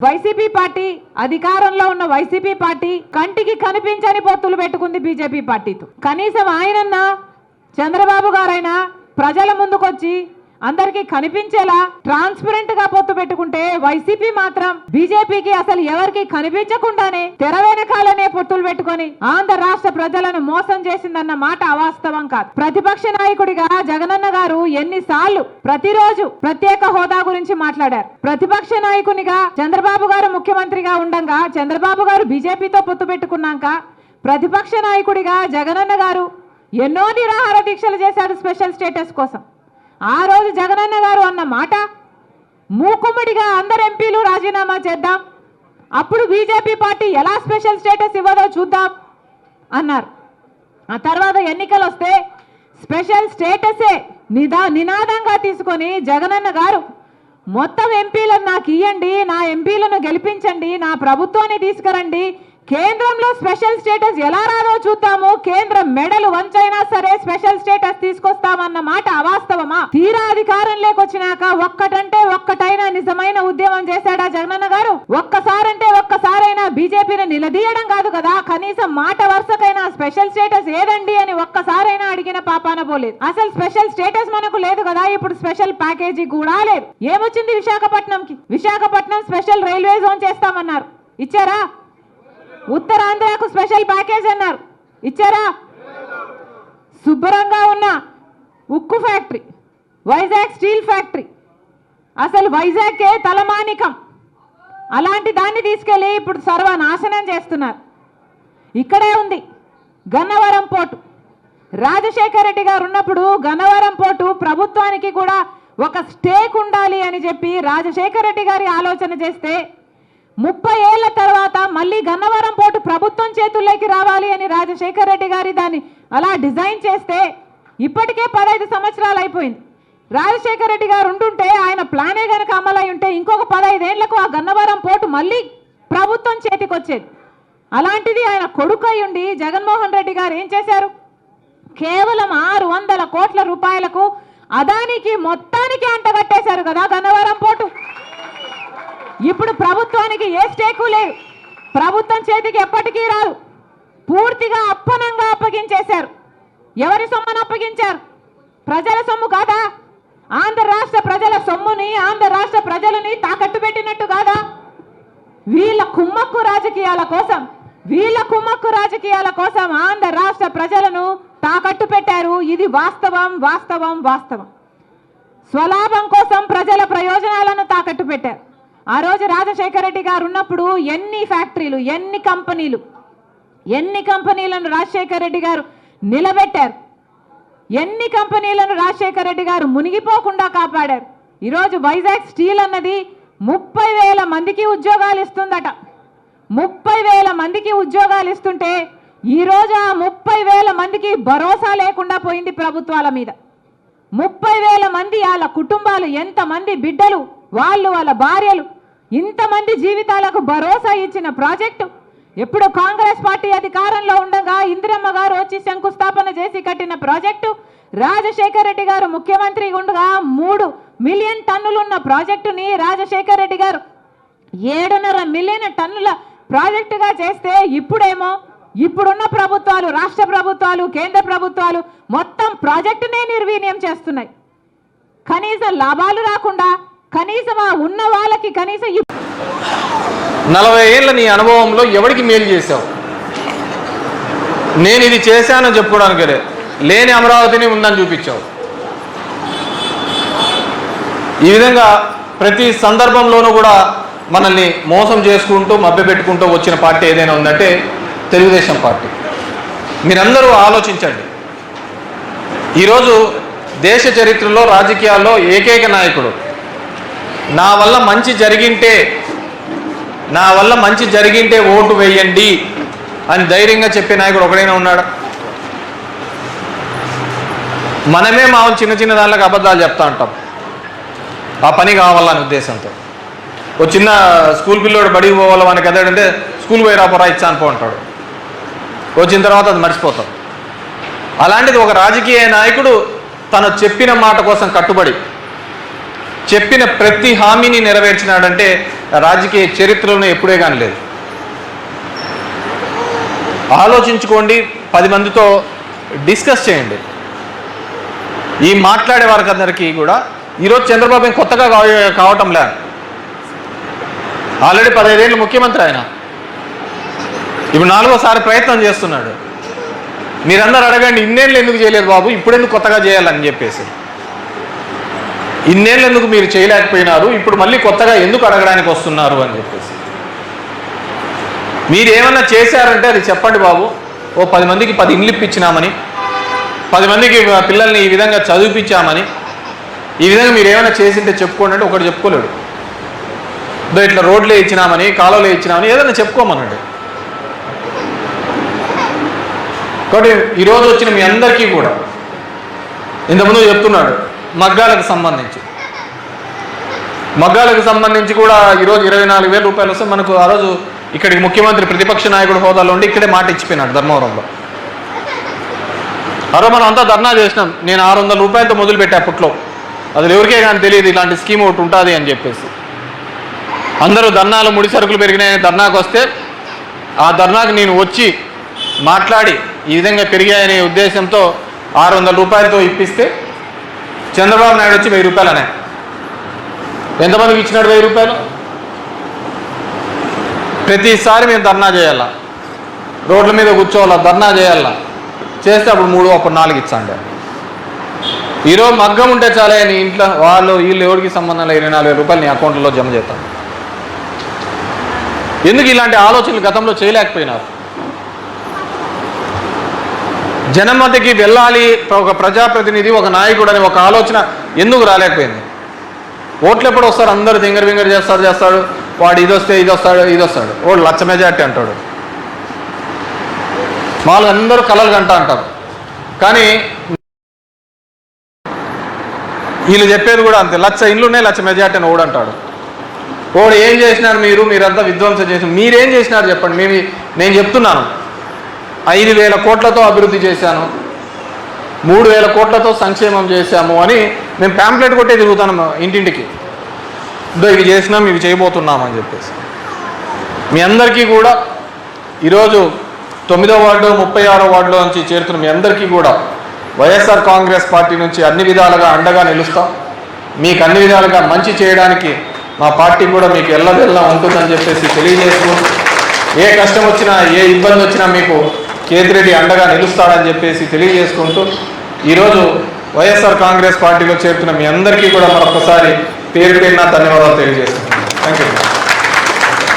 YCP party అధికారంలో ఉన్న YCP party కంటికి కనిపించని పొత్తులు పెట్టుకుంది బీజేపీ పార్టీతో. కనీసం ఆయనన్నా చంద్రబాబు గారైనా ప్రజల ముందుకొచ్చి అందరికీ కనిపించేలా ట్రాన్స్పరెంట్ గా పొత్తు పెట్టుకుంటే వైసీపీ మాత్రం బీజేపీకి అసలు ఎవరికి కనిపించకుండానే తెర వెనకాలనే పొత్తులు పెట్టుకొని ఆంధ్ర రాష్ట్ర ప్రజలను మోసం చేసిందన్న మాట అవాస్తవం కాదు. ప్రతిపక్ష నాయకుడిగా జగనన్న గారు ఎన్నిసార్లు ప్రతిరోజు ప్రత్యేక హోదా గురించి మాట్లాడారు. ప్రతిపక్ష నాయకునిగా చంద్రబాబు గారు ముఖ్యమంత్రిగా ఉండగా చంద్రబాబు గారు బీజేపీతో పొత్తు పెట్టుకున్నాక ప్రతిపక్ష నాయకుడిగా జగనన్న గారు ఎన్నో నిరాహార దీక్షలు చేశారు స్పెషల్ స్టేటస్ కోసం. ఆ రోజు జగనన్న గారు అన్న మాట మూకుమ్మడిగా అందరు ఎంపీలు రాజీనామా చేద్దాం, అప్పుడు బీజేపీ పార్టీ ఎలా స్పెషల్ స్టేటస్ ఇవ్వదో చూద్దాం అన్నారు. ఆ తర్వాత ఎన్నికలు వస్తే స్పెషల్ స్టేటసే నినాదంగా తీసుకొని జగనన్న గారు మొత్తం ఎంపీలను నాకు ఇవ్వండి, నా ఎంపీలను గెలిపించండి, నా ప్రభుత్వాన్ని తీసుకురండి, కేంద్రంలో స్పెషల్ స్టేటస్ ఎలా రాదో చూద్దాము, కేంద్రం మెడలు వంచైనా సరే స్పెషల్ స్టేటస్ తీసుకొస్తామన్న మాట అవాస్తవమా? తీరా అధికారంలోకి వచ్చినాక ఒక్కటంటే ఒక్కటైనా నిజమైన ఉద్యమం చేశాడా జగనన్న గారు? ఒక్కసారంటే ఒక్కసారైనా బీజేపీని నిలదీయడం కాదు కదా, కనీసం మాట వరుసకైనా స్పెషల్ స్టేటస్ ఏదండి అని ఒక్కసారైనా అడిగిన పాపాన పోలేదు. అసలు స్పెషల్ స్టేటస్ మనకు లేదు కదా, ఇప్పుడు స్పెషల్ ప్యాకేజీ కూడా లేదు. ఏమొచ్చింది విశాఖపట్నంకి? విశాఖపట్నం స్పెషల్ రైల్వే జోన్ చేస్తామన్నారు, ఇచ్చారా? ఉత్తరాంధ్రకు స్పెషల్ ప్యాకేజ్ అన్నారు, ఇచ్చారా? శుభ్రంగా ఉన్న ఉక్కు ఫ్యాక్టరీ, వైజాగ్ స్టీల్ ఫ్యాక్టరీ, అసలు వైజాగ్కే తలమానికం, అలాంటి దాన్ని తీసుకెళ్ళి ఇప్పుడు సర్వనాశనం చేస్తున్నారు. ఇక్కడే ఉంది గన్నవరం పోర్టు. రాజశేఖర రెడ్డి గారు ఉన్నప్పుడు గన్నవరం పోర్టు ప్రభుత్వానికి కూడా ఒక స్టేక్ ఉండాలి అని చెప్పి రాజశేఖర రెడ్డి గారి ఆలోచన చేస్తే 30 ఏళ్ల తర్వాత మళ్ళీ గన్నవరం పోర్టు ప్రభుత్వం చేతుల్లోకి రావాలి అని రాజశేఖర రెడ్డి గారి దాన్ని అలా డిజైన్ చేస్తే ఇప్పటికే 15 సంవత్సరాలు అయిపోయింది. రాజశేఖర రెడ్డి గారు ఉంటుంటే ఆయన ప్లానే కనుక అమలై ఉంటే ఇంకొక 15 ఏళ్లకు ఆ గన్నవరం పోర్టు మళ్ళీ ప్రభుత్వం చేతికి వచ్చేది. అలాంటిది ఆయన కొడుకై ఉండి జగన్మోహన్ రెడ్డి గారు ఏం చేశారు? కేవలం 600 కోట్ల రూపాయలకు అదానికి మొత్తానికి అంటగట్టేశారు కదా గన్నవరం పోర్టు. ఇప్పుడు ప్రభుత్వానికి ఏ స్టేకు లేదు, ప్రభుత్వం చేతికి ఎప్పటికీ రాదు, పూర్తిగా అప్పనంగా అప్పగించేశారు. ఎవరి సొమ్మును అప్పగించారు? ప్రజల సొమ్ము కాదా? ఆంధ్ర రాష్ట్ర ప్రజల సొమ్ముని ఆంధ్ర రాష్ట్ర ప్రజలని తాకట్టు పెట్టినట్టు కాదా? వీళ్ళ కుమ్మక్కు రాజకీయాల కోసం ఆంధ్ర రాష్ట్ర ప్రజలను తాకట్టు పెట్టారు. ఇది వాస్తవం వాస్తవం వాస్తవం. స్వలాభం కోసం ప్రజల ప్రయోజనాలను తాకట్టు పెట్టారు. ఆ రోజు రాజశేఖర రెడ్డి గారు ఉన్నప్పుడు ఎన్ని ఫ్యాక్టరీలు, ఎన్ని కంపెనీలను రాజశేఖర రెడ్డి గారు నిలబెట్టారు, ఎన్ని కంపెనీలను రాజశేఖర రెడ్డి గారు మునిగిపోకుండా కాపాడారు. ఈరోజు వైజాగ్ స్టీల్ అన్నది 30,000 మందికి ఉద్యోగాలు ఇస్తుందట. 30,000 మందికి ఉద్యోగాలు ఇస్తుంటే ఈరోజు ఆ 30,000 మందికి భరోసా లేకుండా పోయింది ప్రభుత్వాల మీద. 30,000 మంది వాళ్ళ కుటుంబాలు, ఎంతమంది బిడ్డలు, వాళ్ళ భార్యలు, ఇంతమంది జీవితాలకు భరోసా ఇచ్చిన ప్రాజెక్టు ఎప్పుడు కాంగ్రెస్ పార్టీ అధికారంలో ఉండగా ఇందిరమ్మ గారు వచ్చి శంకుస్థాపన చేసి కట్టిన ప్రాజెక్టు, రాజశేఖర రెడ్డి గారు ముఖ్యమంత్రి ఉండగా 3 మిలియన్ టన్నులు ఉన్న ప్రాజెక్టుని రాజశేఖర రెడ్డి గారు 7.5 మిలియన్ టన్నుల ప్రాజెక్టుగా చేస్తే ఇప్పుడేమో ఇప్పుడున్న ప్రభుత్వాలు, రాష్ట్ర ప్రభుత్వాలు, కేంద్ర ప్రభుత్వాలు మొత్తం ప్రాజెక్టునే నిర్వీర్యం చేస్తున్నాయి. కనీసం లాభాలు రాకుండా కనీసం ఆ ఉన్న వాళ్ళకి కనీసం 40 ఏళ్ళ నీ అనుభవంలో ఎవరికి మేలు చేశావు? నేను ఇది చేశానని చెప్పుకోవడానికి లేని అమరావతిని ఉందని చూపించావు. ఈ విధంగా ప్రతి సందర్భంలోనూ కూడా మనల్ని మోసం చేసుకుంటూ మభ్యపెట్టుకుంటూ వచ్చిన పార్టీ ఏదైనా ఉందంటే తెలుగుదేశం పార్టీ. మీరందరూ ఆలోచించండి. ఈరోజు దేశ చరిత్రలో రాజకీయాల్లో ఏకైక నాయకుడు నా వల్ల మంచి జరిగింటే ఓటు వేయండి అని ధైర్యంగా చెప్పే నాయకుడు ఒకడైనా ఉన్నాడా? మనమే మామూలు చిన్న దానిలకు అబద్ధాలు చెప్తా ఉంటాం ఆ పని కావాలనే ఉద్దేశంతో. ఓ చిన్న స్కూల్ పిల్లోడు బడికి పోవాలి మనకి ఎదాడంటే స్కూల్ పోయి రాపోరా ఇచ్చా అనుకో అంటాడు. వచ్చిన తర్వాత అది మర్చిపోతాం. అలాంటిది ఒక రాజకీయ నాయకుడు తను చెప్పిన మాట కోసం కట్టుబడి చెప్పిన ప్రతి హామీని నెరవేర్చినాడంటే రాజకీయ చరిత్రలో ఎప్పుడే కానీ లేదు. ఆలోచించుకోండి, 10 మందితో డిస్కస్ చేయండి. ఈ మాట్లాడే వారికి అందరికీ కూడా ఈరోజు చంద్రబాబు ఏం కొత్తగా కావటం లే. ఆల్రెడీ 15 ఏళ్ళు ముఖ్యమంత్రి ఆయన. ఇప్పుడు 4వ ప్రయత్నం చేస్తున్నాడు. మీరందరూ అడగండి, ఇన్నేళ్ళు ఎందుకు చేయలేదు బాబు, ఇప్పుడెందుకు కొత్తగా చేయాలని చెప్పేసి. ఇన్నేళ్ళు ఎందుకు మీరు చేయలేకపోయినారు, ఇప్పుడు మళ్ళీ కొత్తగా ఎందుకు అడగడానికి వస్తున్నారు అని చెప్పేసి. మీరు ఏమన్నా చేశారంటే అది చెప్పండి బాబు. ఓ 10 మందికి 10 ఇండ్లు ఇప్పించినామని, 10 మందికి పిల్లల్ని ఈ విధంగా చదివిపించామని, ఈ విధంగా మీరు ఏమైనా చేసింటే చెప్పుకోండి అంటే ఒకటి చెప్పుకోలేడు. ఇట్లా రోడ్లే ఇచ్చినామని, కాలువలే ఇచ్చినామని ఏదైనా చెప్పుకోమనండి. కాబట్టి ఈరోజు వచ్చిన మీ అందరికీ కూడా ఇంతకుముందు చెప్తున్నాడు మగ్గాలకు సంబంధించి కూడా ఈరోజు 24,000 రూపాయలు వస్తే మనకు ఆ రోజు ఇక్కడికి ముఖ్యమంత్రి ప్రతిపక్ష నాయకుడు హోదాలో ఉండి ఇక్కడే మాట ఇచ్చిపోయినాడు ధర్మవరంలో. ఆ రోజు మనం అంతా ధర్నా చేసినాం. నేను 600 రూపాయలతో మొదలుపెట్టా అప్పట్లో. అది ఎవరికే కానీ తెలియదు ఇలాంటి స్కీమ్ ఒకటి ఉంటుంది అని చెప్పేసి. అందరూ ధర్నాలు, ముడి సరుకులు పెరిగినాయని ధర్నాకు వస్తే ఆ ధర్నాకు నేను వచ్చి మాట్లాడి ఈ విధంగా పెరిగాయనే ఉద్దేశంతో 600 రూపాయలతో ఇప్పిస్తే చంద్రబాబు నాయుడు వచ్చి 1000 రూపాయలు అనే. ఎంతమందికి ఇచ్చినాడు 1000 రూపాయలు? ప్రతిసారి మేము ధర్నా చేయాలా, రోడ్ల మీద కూర్చోవాలా, ధర్నా చేయాలా. చేస్తే అప్పుడు 3, అప్పుడు 4 ఇచ్చాండి. ఈరోజు మగ్గం ఉంటే చాలే నీ ఇంట్లో వీళ్ళు ఎవరికి సంబంధం లేదు 24,000 రూపాయలు నీ అకౌంట్లో జమ చేస్తాను. ఎందుకు ఇలాంటి ఆలోచనలు గతంలో చేయలేకపోయినారు? జనం మధ్యకి వెళ్ళాలి, ఒక ప్రజాప్రతినిధి, ఒక నాయకుడు అనే ఒక ఆలోచన ఎందుకు రాలేకపోయింది? ఓట్లు ఎప్పుడు వస్తారు? అందరూ దింగర్ చేస్తాడు. వాడు ఇది వస్తాడు. వాడు 1,00,000 మెజార్టీ అంటాడు. మామూలుగా అందరూ కలలు గంట అంటారు. కానీ వీళ్ళు చెప్పేది కూడా అంతే. 1,00,000 ఇండ్లున్నాయి, 1,00,000 మెజార్టీ అని ఓడు అంటాడు. ఓడు ఏం చేసినారు మీరంతా విధ్వంసం చేసి మీరేం చేసినారు చెప్పండి. నేను చెప్తున్నాను, 5,000 కోట్లతో అభివృద్ధి చేశాను, 3,000 కోట్లతో సంక్షేమం చేశాము అని మేము ప్యాంప్లెట్ కొట్టే తిరుగుతాను ఇంటింటికి. ఇవి చేసినాం, ఇవి చేయబోతున్నాం అని చెప్పేసి. మీ అందరికీ కూడా ఈరోజు 9వ వార్డు, 36వ వార్డులో నుంచి చేరుతున్న మీ అందరికీ కూడా వైఎస్ఆర్ కాంగ్రెస్ పార్టీ నుంచి అన్ని విధాలుగా అండగా నిలుస్తాం. మీకు అన్ని విధాలుగా మంచి చేయడానికి మా పార్టీ కూడా మీకు ఎల్లవెల్లా ఉంటుందని చెప్పేసి తెలియజేస్తూ, ఏ కష్టం వచ్చినా, ఏ ఇబ్బంది వచ్చినా మీకు కేతిరెడ్డి అండగా నిలుస్తాడని చెప్పేసి తెలియజేసుకుంటూ ఈరోజు వైఎస్ఆర్ కాంగ్రెస్ పార్టీలో చేరుతున్న మీ అందరికీ కూడా మరొకసారి పేరు పేరున ధన్యవాదాలు తెలియజేస్తున్నాను. Thank you.